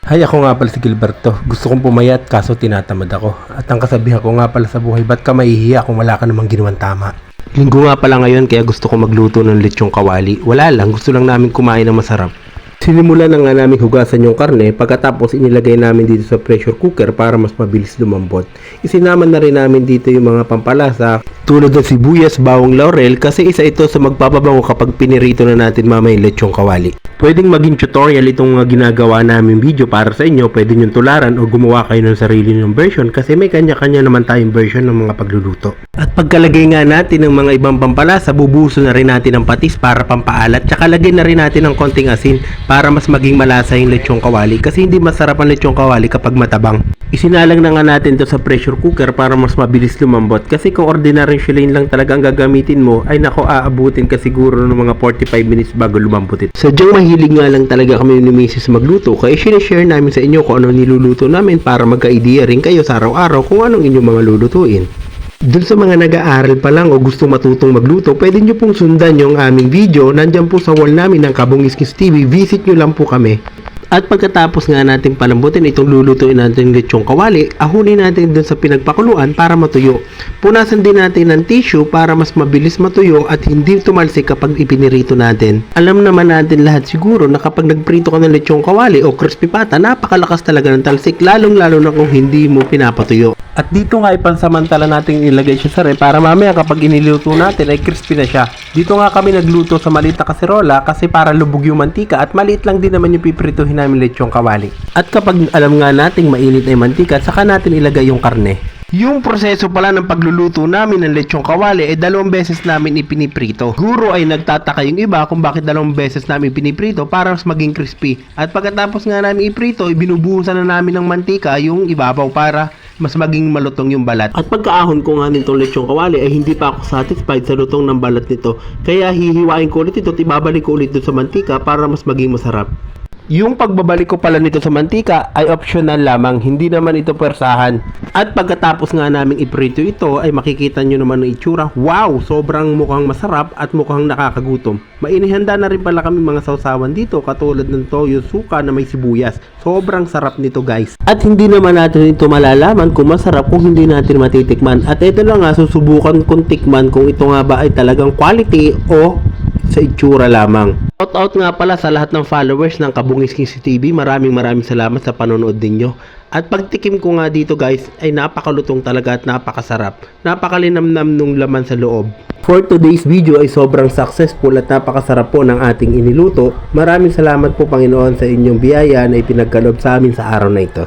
Hay, ako nga pala si Gilberto. Gusto kong pumayat kaso tinatamad ako. At ang kasabihan ko nga pala sa buhay, ba't ka mahihiya kung wala ka namang ginawang tama? Linggo nga pala ngayon kaya gusto ko magluto ng lechong kawali. Wala lang, gusto lang namin kumain ng masarap. Sinimulan na nga namin hugasan yung karne, pagkatapos inilagay namin dito sa pressure cooker para mas mabilis lumambot. Isinaman na rin namin dito yung mga pampalasa tulad ng sibuyas, bawang laurel kasi isa ito sa magpapabango kapag pinirito na natin mamaya yung lechong kawali. Pwedeng maging tutorial itong ginagawa namin video para sa inyo, pwede nyo tularan o gumawa kayo ng sarili ng version kasi may kanya-kanya naman tayong version ng mga pagluluto. At pagkalagay nga natin ng mga ibang pampalasa, bubuso na rin natin ng patis para pampaalat, tsaka lagyan na rin natin ng konting asin para mas maging malasa yung lechong kawali kasi hindi masarap ang lechong kawali kapag matabang. Isinalang na nga natin to sa pressure cooker para mas mabilis lumambot kasi kung ordinary shilane lang talaga ang gagamitin mo ay nako aabutin ka siguro ng mga 45 minutes bago lumambot ito. Sadyang mahilig nga lang talaga kami ni Mrs. magluto kaya sinishare namin sa inyo kung ano niluluto namin para magka-idea rin kayo sa araw-araw kung anong inyong mga lulutuin. Dun sa mga nag-aaral pa lang o gusto matutong magluto, pwede nyo pong sundan yung aming video. Nandyan po sa wall namin ng Kabungiskis TV. Visit nyo lang po kami. At pagkatapos nga nating palambutin itong lulutuin natin lechong kawali, ahunin natin dun sa pinagpakuluan para matuyo. Punasan din natin ng tissue para mas mabilis matuyo at hindi tumalsik kapag ipinirito natin. Alam naman natin lahat siguro na kapag nagprito ka ng lechong kawali o crispy pata, napakalakas talaga ng talsik, lalong-lalo na kung hindi mo pinapatuyo. At dito nga ipansamantala natin ilagay siya sa ref para mamaya kapag iniluto natin ay crispy na siya. Dito nga kami nagluto sa maliit na kaserola kasi para lubog yung mantika at maliit lang din naman yung piprituhin namin lechong kawali. At kapag alam nga nating mainit na yung mantika, saka natin ilagay yung karne. Yung proseso pala ng pagluluto namin ng lechong kawali ay 2 beses namin ipiniprito. Siguro ay nagtataka yung iba kung bakit 2 beses namin piniprito para mas maging crispy. At pagkatapos nga namin iprito, binubuhusan na namin ng mantika yung ibabaw para mas maging malutong yung balat. At pagkaahon ko nga nitong lechong kawali ay hindi pa ako satisfied sa lutong ng balat nito. Kaya hihiwain ko ulit ito at ibabalik ko ulit doon sa mantika para mas maging masarap. Yung pagbabalik ko pala nito sa mantika ay optional lamang, hindi naman ito persahan. At pagkatapos nga namin iprito ito ay makikita nyo naman ang itsura. Wow! Sobrang mukhang masarap at mukhang nakakagutom. Mainihanda na rin pala kami mga sausawan dito katulad ng toyo suka na may sibuyas. Sobrang sarap nito guys. At hindi naman natin ito malalaman kung masarap kung hindi natin matitikman. At ito lang nga susubukan kong tikman kung ito nga ba ay talagang quality o sa itsura lamang. Shoutout nga pala sa lahat ng followers ng Kabungiskis TV. Maraming salamat sa panonood ninyo. At pagtikim ko nga dito guys ay napakalutong talaga at napakasarap. Napakalinamnam nung laman sa loob. For today's video ay sobrang successful at napakasarap po ng ating iniluto. Maraming salamat po Panginoon sa inyong biyaya na ipinagkaloob sa amin sa araw na ito.